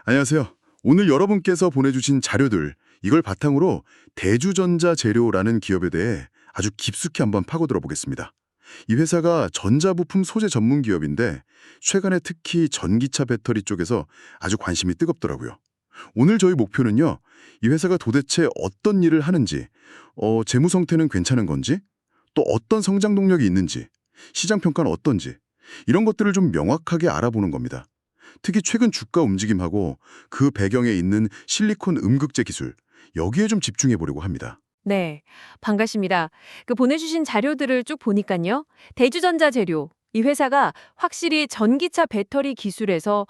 안녕하세요. 오늘 여러분께서 보내주신 자료들, 이걸 바탕으로 대주전자 재료라는 기업에 대해 아주 깊숙이 한번 파고들어 보겠습니다. 이 회사가 전자부품 소재 전문 기업인데 최근에 특히 전기차 배터리 쪽에서 아주 관심이 뜨겁더라고요. 오늘 저희 목표는요, 이 회사가 도대체 어떤 일을 하는지, 재무 상태는 괜찮은 건지, 또 어떤 성장 동력이 있는지, 시장 평가는 어떤지, 이런 것들을 좀 명확하게 알아보는 겁니다. 특히 최근 주가 움직임하고 그 배경에 있는 실리콘 음극재 기술, 여기에 좀 집중해 보려고 합니다. 네, 반갑습니다. 보내주신 자료들을 쭉 보니까요. 대주전자 재료, 이 회사가 확실히 전기차 배터리 기술에서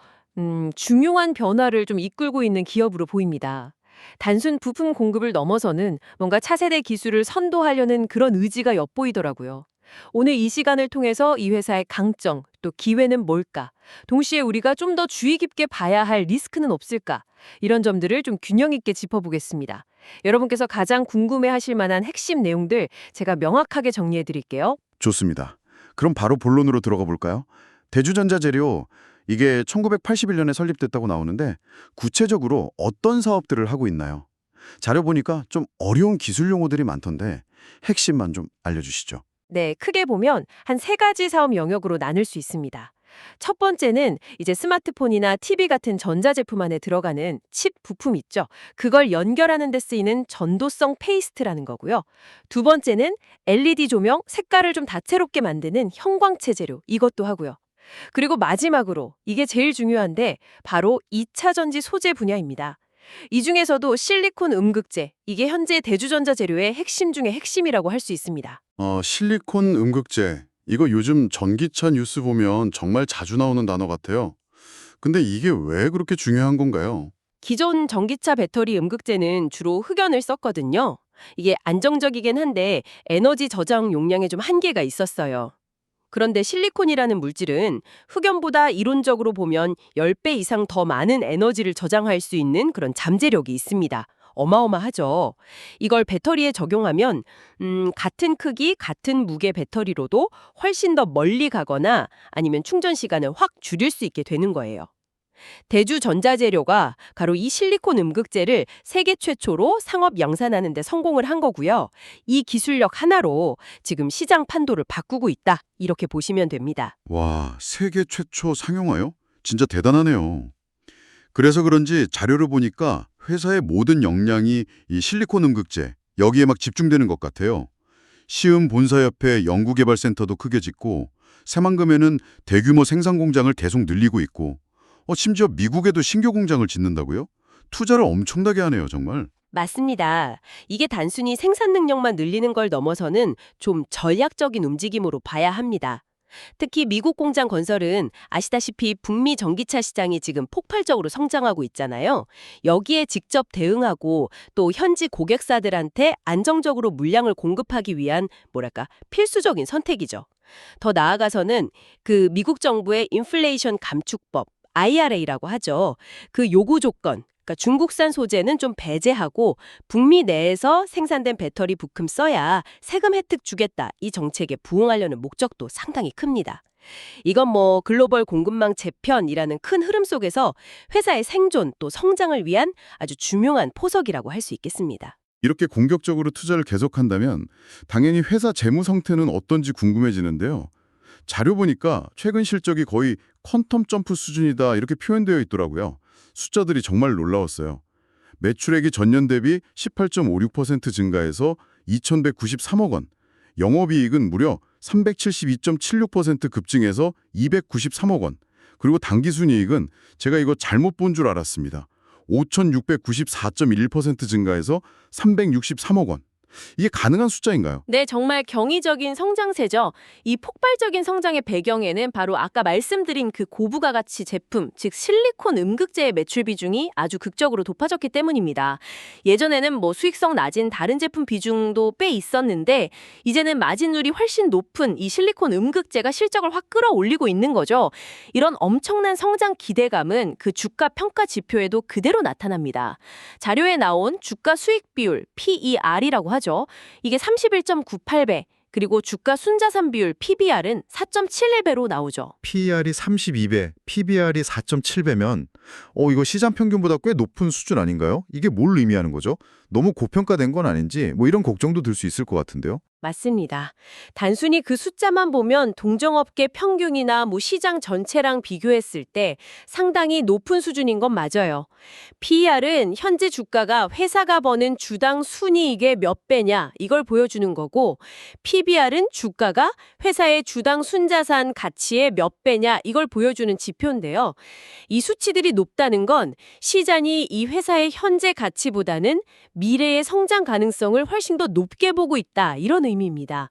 중요한 변화를 좀 이끌고 있는 기업으로 보입니다. 단순 부품 공급을 넘어서는 뭔가 차세대 기술을 선도하려는 그런 의지가 엿보이더라고요. 오늘 이 시간을 통해서 이 회사의 강점, 또 기회는 뭘까? 동시에 우리가 좀 더 주의 깊게 봐야 할 리스크는 없을까? 이런 점들을 좀 균형 있게 짚어보겠습니다. 여러분께서 가장 궁금해하실 만한 핵심 내용들 제가 명확하게 정리해 드릴게요. 좋습니다. 그럼 바로 본론으로 들어가 볼까요? 대주전자 재료, 이게 1981년에 설립됐다고 나오는데 구체적으로 어떤 사업들을 하고 있나요? 자료 보니까 좀 어려운 기술 용어들이 많던데 핵심만 좀 알려주시죠. 네, 크게 보면 한 세 가지 사업 영역으로 나눌 수 있습니다. 첫 번째는 이제 스마트폰이나 TV 같은 전자제품 안에 들어가는 칩 부품 있죠. 그걸 연결하는 데 쓰이는 전도성 페이스트라는 거고요. 두 번째는 LED 조명, 색깔을 좀 다채롭게 만드는 형광체 재료, 이것도 하고요. 그리고 마지막으로 이게 제일 중요한데 바로 2차 전지 소재 분야입니다. 이 중에서도 실리콘 음극재, 이게 현재 대주전자 재료의 핵심 중의 핵심이라고 할 수 있습니다. 실리콘 음극재, 이거 요즘 전기차 뉴스 보면 정말 자주 나오는 단어 같아요. 근데 이게 왜 그렇게 중요한 건가요? 기존 전기차 배터리 음극재는 주로 흑연을 썼거든요. 이게 안정적이긴 한데 에너지 저장 용량에 좀 한계가 있었어요. 그런데 실리콘이라는 물질은 흑연보다 이론적으로 보면 10배 이상 더 많은 에너지를 저장할 수 있는 그런 잠재력이 있습니다. 어마어마하죠. 이걸 배터리에 적용하면 같은 크기, 같은 무게 배터리로도 훨씬 더 멀리 가거나 아니면 충전 시간을 확 줄일 수 있게 되는 거예요. 대주전자재료가 바로 이 실리콘 음극재를 세계 최초로 상업 양산하는 데 성공을 한 거고요. 이 기술력 하나로 지금 시장 판도를 바꾸고 있다. 이렇게 보시면 됩니다. 와, 세계 최초 상용화요? 진짜 대단하네요. 그래서 그런지 자료를 보니까 회사의 모든 역량이 이 실리콘 음극재, 여기에 막 집중되는 것 같아요. 시흥 본사 옆에 연구개발센터도 크게 짓고 새만금에는 대규모 생산 공장을 계속 늘리고 있고 심지어 미국에도 신규 공장을 짓는다고요? 투자를 엄청나게 하네요, 정말. 맞습니다. 이게 단순히 생산 능력만 늘리는 걸 넘어서는 좀 전략적인 움직임으로 봐야 합니다. 특히 미국 공장 건설은 아시다시피 북미 전기차 시장이 지금 폭발적으로 성장하고 있잖아요. 여기에 직접 대응하고 또 현지 고객사들한테 안정적으로 물량을 공급하기 위한 뭐랄까 필수적인 선택이죠. 더 나아가서는 그 미국 정부의 인플레이션 감축법 IRA라고 하죠. 그 요구 조건 그러니까 중국산 소재는 좀 배제하고 북미 내에서 생산된 배터리 부품 써야 세금 혜택 주겠다. 이 정책에 부응하려는 목적도 상당히 큽니다. 이건 뭐 글로벌 공급망 재편이라는 큰 흐름 속에서 회사의 생존 또 성장을 위한 아주 중요한 포석이라고 할 수 있겠습니다. 이렇게 공격적으로 투자를 계속한다면 당연히 회사 재무 상태는 어떤지 궁금해지는데요. 자료 보니까 최근 실적이 거의 퀀텀 점프 수준이다 이렇게 표현되어 있더라고요. 숫자들이 정말 놀라웠어요. 매출액이 전년 대비 18.56% 증가해서 2,193억 원, 영업이익은 무려 372.76% 급증해서 293억 원, 그리고 당기순이익은 제가 이거 잘못 본 줄 알았습니다. 5,694.1% 증가해서 363억 원. 이게 가능한 숫자인가요? 네, 정말 경이적인 성장세죠. 이 폭발적인 성장의 배경에는 바로 아까 말씀드린 그 고부가 가치 제품, 즉 실리콘 음극재의 매출 비중이 아주 극적으로 높아졌기 때문입니다. 예전에는 뭐 수익성 낮은 다른 제품 비중도 꽤 있었는데 이제는 마진율이 훨씬 높은 이 실리콘 음극재가 실적을 확 끌어올리고 있는 거죠. 이런 엄청난 성장 기대감은 그 주가 평가 지표에도 그대로 나타납니다. 자료에 나온 주가 수익 비율 PER이라고 하죠. 이게 31.98배, 그리고 주가 순자산 비율 PBR은 4.71배로 나오죠. PER이 32배, PBR이 4.7배면 이거 시장 평균보다 꽤 높은 수준 아닌가요? 이게 뭘 의미하는 거죠? 너무 고평가된 건 아닌지 뭐 이런 걱정도 들 수 있을 것 같은데요. 맞습니다. 단순히 그 숫자만 보면 동종업계 평균이나 시장 전체랑 비교했을 때 상당히 높은 수준인 건 맞아요. PER은 현재 주가가 회사가 버는 주당 순이익의 몇 배냐 이걸 보여주는 거고, PBR은 주가가 회사의 주당 순자산 가치의 몇 배냐 이걸 보여주는 지표인데요. 이 수치들이 높다는 건 시장이 이 회사의 현재 가치보다는 미래의 성장 가능성을 훨씬 더 높게 보고 있다, 이런 의미입니다.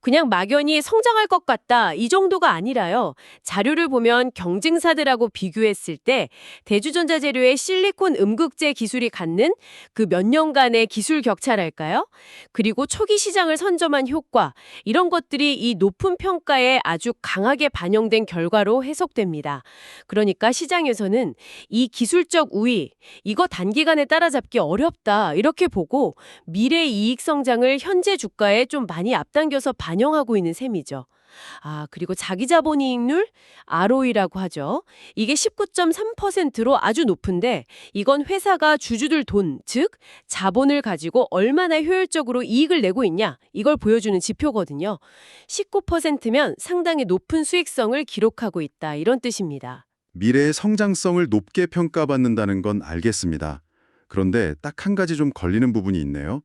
그냥 막연히 성장할 것 같다 이 정도가 아니라요. 자료를 보면 경쟁사들하고 비교했을 때 대주전자재료의 실리콘 음극재 기술이 갖는 그 몇 년간의 기술 격차랄까요? 그리고 초기 시장을 선점한 효과, 이런 것들이 이 높은 평가에 아주 강하게 반영된 결과로 해석됩니다. 그러니까 시장에서는 이 기술적 우위, 이거 단기간에 따라잡기 어렵다 이렇게 보고 미래 이익 성장을 현재 주가에 좀 많이 앞당겨서 반영하고 있는 셈이죠. 그리고 자기자본이익률, ROE라고 하죠. 이게 19.3%로 아주 높은데, 이건 회사가 주주들 돈, 즉 자본을 가지고 얼마나 효율적으로 이익을 내고 있냐 이걸 보여주는 지표거든요. 19%면 상당히 높은 수익성을 기록하고 있다, 이런 뜻입니다. 미래의 성장성을 높게 평가받는다는 건 알겠습니다. 그런데 딱 한 가지 좀 걸리는 부분이 있네요.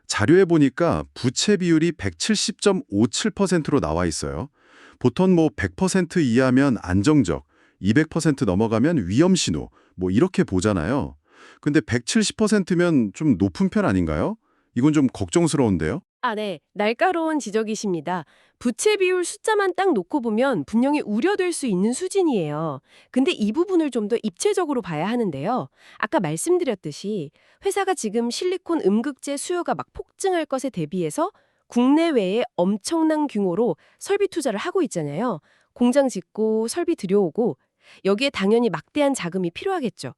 자료에 보니까 부채 비율이 170.57%로 나와 있어요. 보통 100% 이하면 안정적, 200% 넘어가면 위험 신호, 이렇게 보잖아요. 근데 170%면 좀 높은 편 아닌가요? 이건 좀 걱정스러운데요? 네. 날카로운 지적이십니다. 부채 비율 숫자만 딱 놓고 보면 분명히 우려될 수 있는 수준이에요. 근데 이 부분을 좀 더 입체적으로 봐야 하는데요. 아까 말씀드렸듯이 회사가 지금 실리콘 음극재 수요가 막 폭증할 것에 대비해서 국내외에 엄청난 규모로 설비 투자를 하고 있잖아요. 공장 짓고 설비 들여오고, 여기에 당연히 막대한 자금이 필요하겠죠.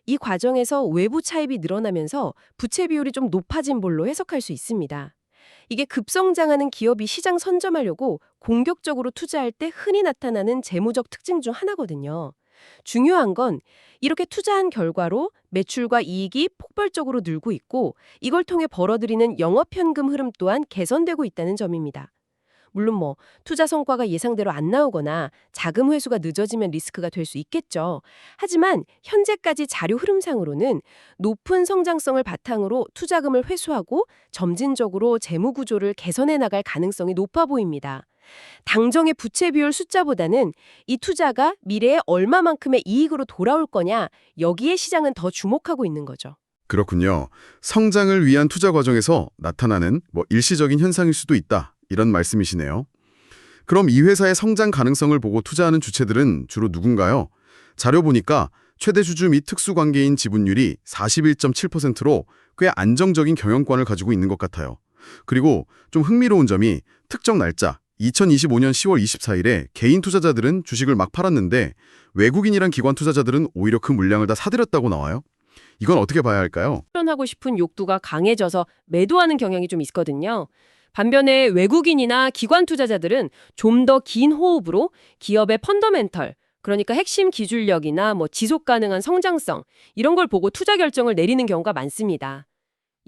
이 과정에서 외부 차입이 늘어나면서 부채 비율이 좀 높아진 걸로 해석할 수 있습니다. 이게 급성장하는 기업이 시장 선점하려고 공격적으로 투자할 때 흔히 나타나는 재무적 특징 중 하나거든요. 중요한 건 이렇게 투자한 결과로 매출과 이익이 폭발적으로 늘고 있고, 이걸 통해 벌어들이는 영업현금 흐름 또한 개선되고 있다는 점입니다. 물론 투자 성과가 예상대로 안 나오거나 자금 회수가 늦어지면 리스크가 될 수 있겠죠. 하지만 현재까지 자료 흐름상으로는 높은 성장성을 바탕으로 투자금을 회수하고 점진적으로 재무 구조를 개선해 나갈 가능성이 높아 보입니다. 당정의 부채 비율 숫자보다는 이 투자가 미래에 얼마만큼의 이익으로 돌아올 거냐, 여기에 시장은 더 주목하고 있는 거죠. 그렇군요. 성장을 위한 투자 과정에서 나타나는 일시적인 현상일 수도 있다, 이런 말씀이시네요. 그럼 이 회사의 성장 가능성을 보고 투자하는 주체들은 주로 누군가요? 자료 보니까 최대 주주 및 특수관계인 지분율이 41.7%로 꽤 안정적인 경영권을 가지고 있는 것 같아요. 그리고 좀 흥미로운 점이 특정 날짜 2025년 10월 24일에 개인 투자자들은 주식을 막 팔았는데 외국인이란 기관 투자자들은 오히려 그 물량을 다 사들였다고 나와요. 이건 어떻게 봐야 할까요? 실현하고 싶은 욕구가 강해져서 매도하는 경향이 좀 있거든요. 반면에 외국인이나 기관 투자자들은 좀 더 긴 호흡으로 기업의 펀더멘털, 그러니까 핵심 기술력이나 지속 가능한 성장성, 이런 걸 보고 투자 결정을 내리는 경우가 많습니다.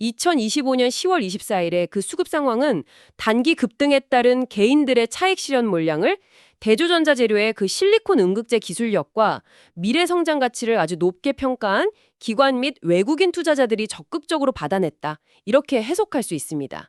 2025년 10월 24일에 그 수급 상황은 단기 급등에 따른 개인들의 차익 실현 물량을 대주전자재료의 그 실리콘 음극재 기술력과 미래 성장 가치를 아주 높게 평가한 기관 및 외국인 투자자들이 적극적으로 받아냈다, 이렇게 해석할 수 있습니다.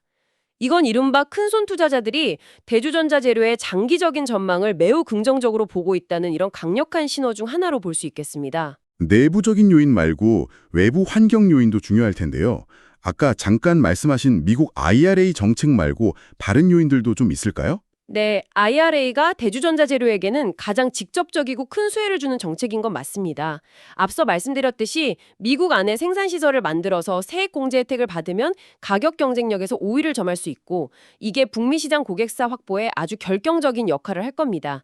이건 이른바 큰손 투자자들이 대주전자재료의 장기적인 전망을 매우 긍정적으로 보고 있다는 이런 강력한 신호 중 하나로 볼 수 있겠습니다. 내부적인 요인 말고 외부 환경 요인도 중요할 텐데요. 아까 잠깐 말씀하신 미국 IRA 정책 말고 다른 요인들도 좀 있을까요? 네, IRA가 대주전자재료에게는 가장 직접적이고 큰 수혜를 주는 정책인 건 맞습니다. 앞서 말씀드렸듯이 미국 안에 생산시설을 만들어서 세액 공제 혜택을 받으면 가격 경쟁력에서 우위를 점할 수 있고, 이게 북미 시장 고객사 확보에 아주 결정적인 역할을 할 겁니다.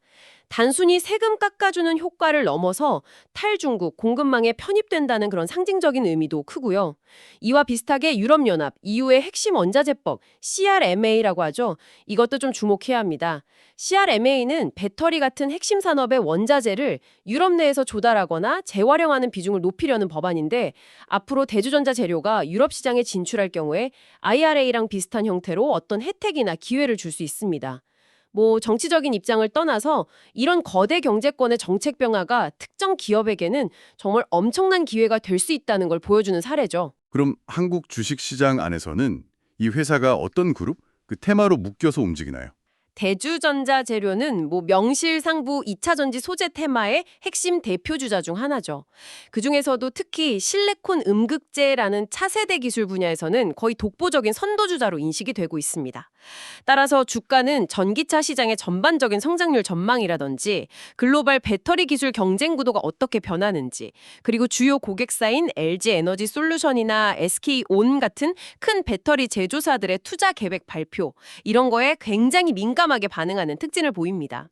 단순히 세금 깎아주는 효과를 넘어서 탈중국 공급망에 편입된다는 그런 상징적인 의미도 크고요. 이와 비슷하게 유럽연합, EU의 핵심 원자재법, CRMA라고 하죠. 이것도 좀 주목해야 합니다. CRMA는 배터리 같은 핵심 산업의 원자재를 유럽 내에서 조달하거나 재활용하는 비중을 높이려는 법안인데 앞으로 대주전자 재료가 유럽 시장에 진출할 경우에 IRA랑 비슷한 형태로 어떤 혜택이나 기회를 줄 수 있습니다. 정치적인 입장을 떠나서 이런 거대 경제권의 정책 변화가 특정 기업에게는 정말 엄청난 기회가 될 수 있다는 걸 보여주는 사례죠. 그럼 한국 주식시장 안에서는 이 회사가 어떤 그룹, 그 테마로 묶여서 움직이나요? 대주전자 재료는 명실상부 2차 전지 소재 테마의 핵심 대표주자 중 하나죠. 그중에서도 특히 실리콘 음극재라는 차세대 기술 분야에서는 거의 독보적인 선도주자로 인식이 되고 있습니다. 따라서 주가는 전기차 시장의 전반적인 성장률 전망이라든지 글로벌 배터리 기술 경쟁 구도가 어떻게 변하는지 그리고 주요 고객사인 LG 에너지 솔루션이나 SK온 같은 큰 배터리 제조사들의 투자 계획 발표 이런 거에 굉장히 민감하게 반응하는 특징을 보입니다.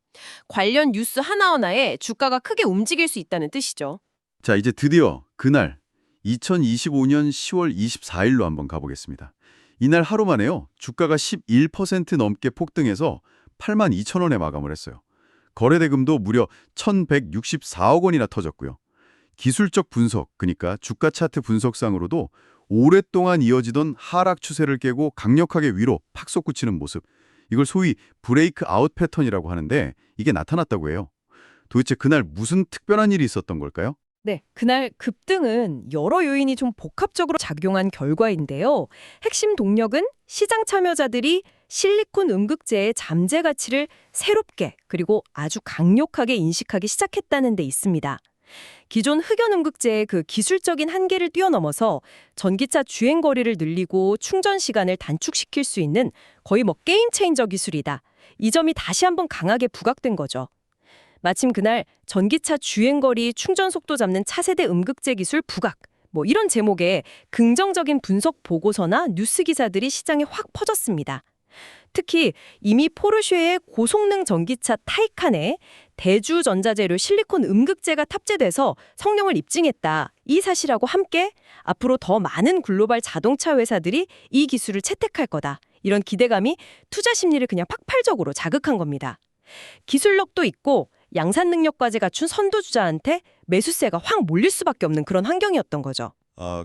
관련 뉴스 하나하나에 주가가 크게 움직일 수 있다는 뜻이죠. 자, 이제 드디어 그날 2025년 10월 24일로 한번 가보겠습니다. 이날 하루 만에요. 주가가 11% 넘게 폭등해서 82,000원에 마감을 했어요. 거래대금도 무려 1,164억 원이나 터졌고요. 기술적 분석, 그러니까 주가 차트 분석상으로도 오랫동안 이어지던 하락 추세를 깨고 강력하게 위로 팍 솟구치는 모습. 이걸 소위 브레이크 아웃 패턴이라고 하는데 이게 나타났다고 해요. 도대체 그날 무슨 특별한 일이 있었던 걸까요? 네, 그날 급등은 여러 요인이 좀 복합적으로 작용한 결과인데요. 핵심 동력은 시장 참여자들이 실리콘 음극재의 잠재 가치를 새롭게 그리고 아주 강력하게 인식하기 시작했다는 데 있습니다. 기존 흑연 음극재의 그 기술적인 한계를 뛰어넘어서 전기차 주행 거리를 늘리고 충전 시간을 단축시킬 수 있는 거의 게임 체인저 기술이다. 이 점이 다시 한번 강하게 부각된 거죠. 마침 그날 전기차 주행거리 충전 속도 잡는 차세대 음극재 기술 부각 이런 제목의 긍정적인 분석 보고서나 뉴스 기사들이 시장에 확 퍼졌습니다. 특히 이미 포르쉐의 고성능 전기차 타이칸에 대주전자재료 실리콘 음극재가 탑재돼서 성능을 입증했다. 이 사실하고 함께 앞으로 더 많은 글로벌 자동차 회사들이 이 기술을 채택할 거다. 이런 기대감이 투자 심리를 그냥 폭발적으로 자극한 겁니다. 기술력도 있고 양산 능력까지 갖춘 선도주자한테 매수세가 확 몰릴 수밖에 없는 그런 환경이었던 거죠.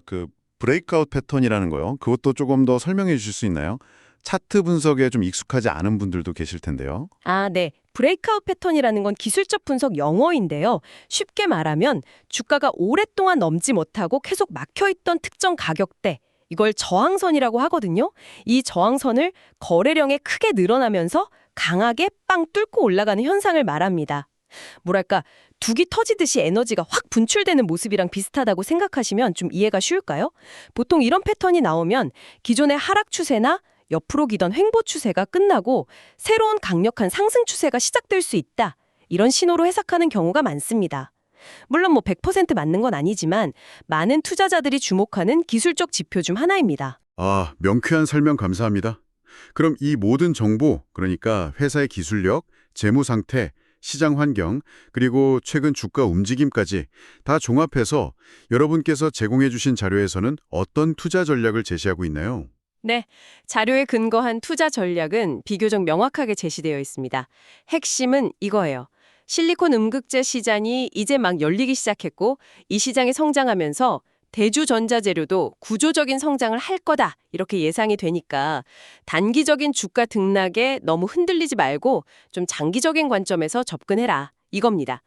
그 브레이크아웃 패턴이라는 거요. 그것도 조금 더 설명해 주실 수 있나요? 차트 분석에 좀 익숙하지 않은 분들도 계실 텐데요. 네. 브레이크아웃 패턴이라는 건 기술적 분석 용어인데요. 쉽게 말하면 주가가 오랫동안 넘지 못하고 계속 막혀있던 특정 가격대, 이걸 저항선이라고 하거든요. 이 저항선을 거래량이 크게 늘어나면서 강하게 빵 뚫고 올라가는 현상을 말합니다. 둑이 터지듯이 에너지가 확 분출되는 모습이랑 비슷하다고 생각하시면 좀 이해가 쉬울까요? 보통 이런 패턴이 나오면 기존의 하락 추세나 옆으로 기던 횡보 추세가 끝나고 새로운 강력한 상승 추세가 시작될 수 있다. 이런 신호로 해석하는 경우가 많습니다. 물론 100% 맞는 건 아니지만 많은 투자자들이 주목하는 기술적 지표 중 하나입니다. 명쾌한 설명 감사합니다. 그럼 이 모든 정보, 그러니까 회사의 기술력, 재무 상태, 시장 환경, 그리고 최근 주가 움직임까지 다 종합해서 여러분께서 제공해 주신 자료에서는 어떤 투자 전략을 제시하고 있나요? 네, 자료에 근거한 투자 전략은 비교적 명확하게 제시되어 있습니다. 핵심은 이거예요. 실리콘 음극재 시장이 이제 막 열리기 시작했고 이 시장이 성장하면서 대주전자재료도 구조적인 성장을 할 거다 이렇게 예상이 되니까 단기적인 주가 등락에 너무 흔들리지 말고 좀 장기적인 관점에서 접근해라 이겁니다.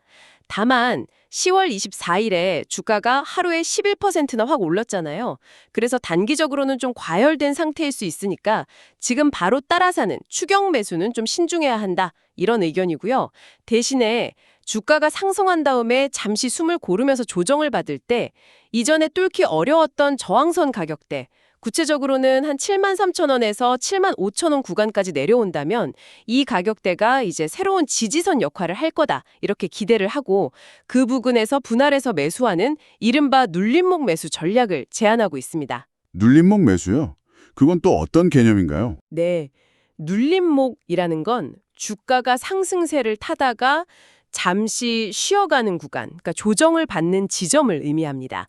다만 10월 24일에 주가가 하루에 11%나 확 올랐잖아요. 그래서 단기적으로는 좀 과열된 상태일 수 있으니까 지금 바로 따라 사는 추격 매수는 좀 신중해야 한다. 이런 의견이고요. 대신에 주가가 상승한 다음에 잠시 숨을 고르면서 조정을 받을 때 이전에 뚫기 어려웠던 저항선 가격대, 구체적으로는 한 73,000원에서 75,000원 구간까지 내려온다면 이 가격대가 이제 새로운 지지선 역할을 할 거다 이렇게 기대를 하고 그 부근에서 분할해서 매수하는 이른바 눌림목 매수 전략을 제안하고 있습니다. 눌림목 매수요? 그건 또 어떤 개념인가요? 네, 눌림목이라는 건 주가가 상승세를 타다가 잠시 쉬어가는 구간, 그러니까 조정을 받는 지점을 의미합니다.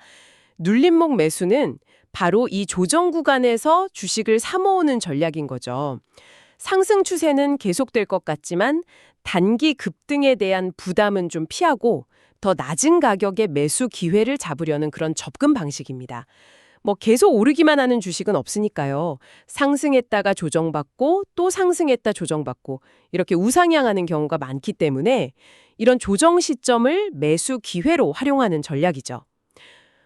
눌림목 매수는 바로 이 조정 구간에서 주식을 사모으는 전략인 거죠. 상승 추세는 계속될 것 같지만 단기 급등에 대한 부담은 좀 피하고 더 낮은 가격의 매수 기회를 잡으려는 그런 접근 방식입니다. 계속 오르기만 하는 주식은 없으니까요. 상승했다가 조정받고 또 상승했다 조정받고 이렇게 우상향하는 경우가 많기 때문에 이런 조정 시점을 매수 기회로 활용하는 전략이죠.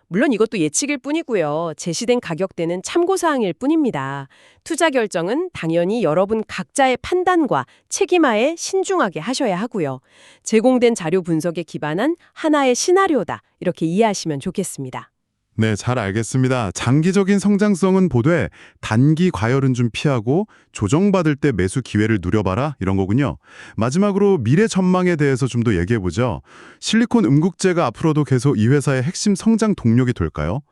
물론 이것도 예측일 뿐이고요. 제시된 가격대는 참고사항일 뿐입니다. 투자 결정은 당연히 여러분 각자의 판단과 책임하에 신중하게 하셔야 하고요. 제공된 자료 분석에 기반한 하나의 시나리오다. 이렇게 이해하시면 좋겠습니다. 네, 잘 알겠습니다. 장기적인 성장성은 보되 단기 과열은 좀 피하고 조정받을 때 매수 기회를 누려봐라 이런 거군요. 마지막으로 미래 전망에 대해서 좀 더 얘기해보죠. 실리콘 음극재가 앞으로도 계속 이 회사의 핵심 성장 동력이 될까요?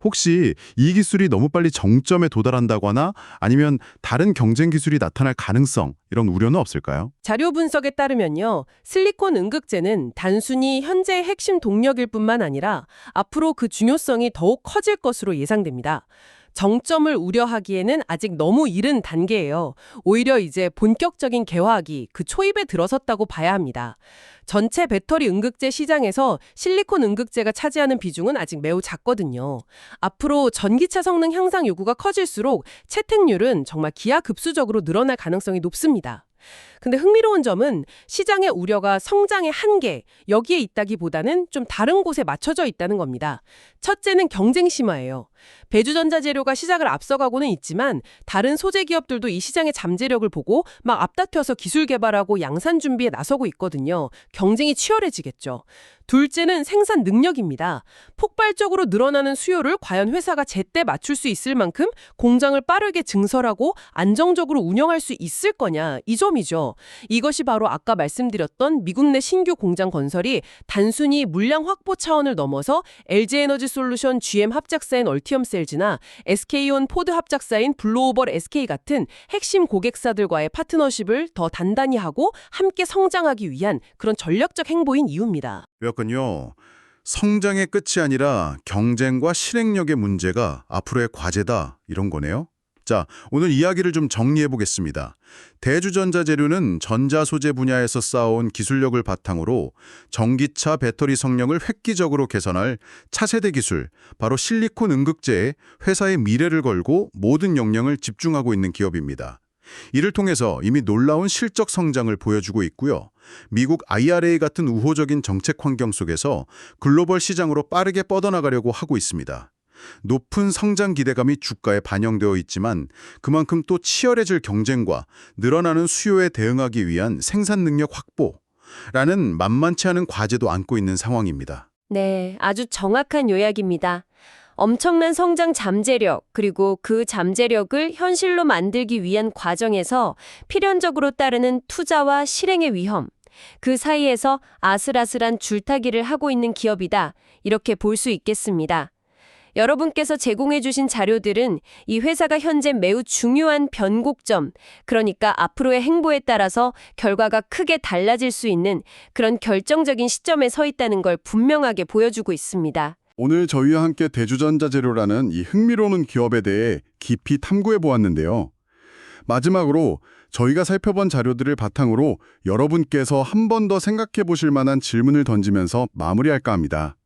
혹시 이 기술이 너무 빨리 정점에 도달한다거나 아니면 다른 경쟁 기술이 나타날 가능성 이런 우려는 없을까요? 자료 분석에 따르면요. 실리콘 음극재는 단순히 현재의 핵심 동력일 뿐만 아니라 앞으로 그 중요성이 더욱 커질 것으로 예상됩니다. 정점을 우려하기에는 아직 너무 이른 단계예요. 오히려 이제 본격적인 개화기, 그 초입에 들어섰다고 봐야 합니다. 전체 배터리 음극재 시장에서 실리콘 음극재가 차지하는 비중은 아직 매우 작거든요. 앞으로 전기차 성능 향상 요구가 커질수록 채택률은 정말 기하급수적으로 늘어날 가능성이 높습니다. 근데 흥미로운 점은 시장의 우려가 성장의 한계, 여기에 있다기보다는 좀 다른 곳에 맞춰져 있다는 겁니다. 첫째는 경쟁 심화예요. 배주전자재료가 시장을 앞서가고는 있지만 다른 소재 기업들도 이 시장의 잠재력을 보고 막 앞다퉈서 기술 개발하고 양산 준비에 나서고 있거든요. 경쟁이 치열해지겠죠. 둘째는 생산 능력입니다. 폭발적으로 늘어나는 수요를 과연 회사가 제때 맞출 수 있을 만큼 공장을 빠르게 증설하고 안정적으로 운영할 수 있을 거냐, 이 점이죠. 이것이 바로 아까 말씀드렸던 미국 내 신규 공장 건설이 단순히 물량 확보 차원을 넘어서 LG에너지솔루션 GM 합작사인 얼티엄셀즈나 SK온 포드 합작사인 블루오벌 SK 같은 핵심 고객사들과의 파트너십을 더 단단히 하고 함께 성장하기 위한 그런 전략적 행보인 이유입니다. 그렇군요. 성장의 끝이 아니라 경쟁과 실행력의 문제가 앞으로의 과제다 이런 거네요. 자, 오늘 이야기를 좀 정리해 보겠습니다. 대주전자재료는 전자소재 분야에서 쌓아온 기술력을 바탕으로 전기차 배터리 성능을 획기적으로 개선할 차세대 기술, 바로 실리콘 음극재에 회사의 미래를 걸고 모든 역량을 집중하고 있는 기업입니다. 이를 통해서 이미 놀라운 실적 성장을 보여주고 있고요. 미국 IRA 같은 우호적인 정책 환경 속에서 글로벌 시장으로 빠르게 뻗어나가려고 하고 있습니다. 높은 성장 기대감이 주가에 반영되어 있지만 그만큼 또 치열해질 경쟁과 늘어나는 수요에 대응하기 위한 생산 능력 확보라는 만만치 않은 과제도 안고 있는 상황입니다. 네, 아주 정확한 요약입니다. 엄청난 성장 잠재력, 그리고 그 잠재력을 현실로 만들기 위한 과정에서 필연적으로 따르는 투자와 실행의 위험, 그 사이에서 아슬아슬한 줄타기를 하고 있는 기업이다. 이렇게 볼 수 있겠습니다. 여러분께서 제공해 주신 자료들은 이 회사가 현재 매우 중요한 변곡점, 그러니까 앞으로의 행보에 따라서 결과가 크게 달라질 수 있는 그런 결정적인 시점에 서 있다는 걸 분명하게 보여주고 있습니다. 오늘 저희와 함께 대주전자재료라는 이 흥미로운 기업에 대해 깊이 탐구해 보았는데요. 마지막으로 저희가 살펴본 자료들을 바탕으로 여러분께서 한 번 더 생각해 보실 만한 질문을 던지면서 마무리할까 합니다.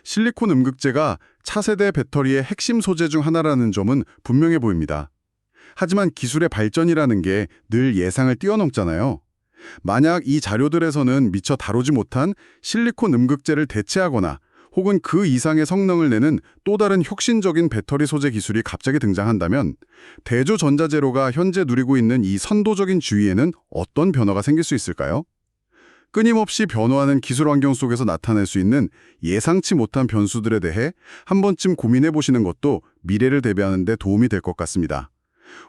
실리콘 음극재가 차세대 배터리의 핵심 소재 중 하나라는 점은 분명해 보입니다. 하지만 기술의 발전이라는 게 늘 예상을 뛰어넘잖아요. 만약 이 자료들에서는 미처 다루지 못한 실리콘 음극재를 대체하거나 혹은 그 이상의 성능을 내는 또 다른 혁신적인 배터리 소재 기술이 갑자기 등장한다면 대주전자재료가 현재 누리고 있는 이 선도적인 주위에는 어떤 변화가 생길 수 있을까요? 끊임없이 변화하는 기술 환경 속에서 나타날 수 있는 예상치 못한 변수들에 대해 한 번쯤 고민해 보시는 것도 미래를 대비하는 데 도움이 될 것 같습니다.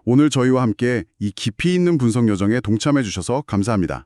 오늘 저희와 함께 이 깊이 있는 분석 여정에 동참해 주셔서 감사합니다.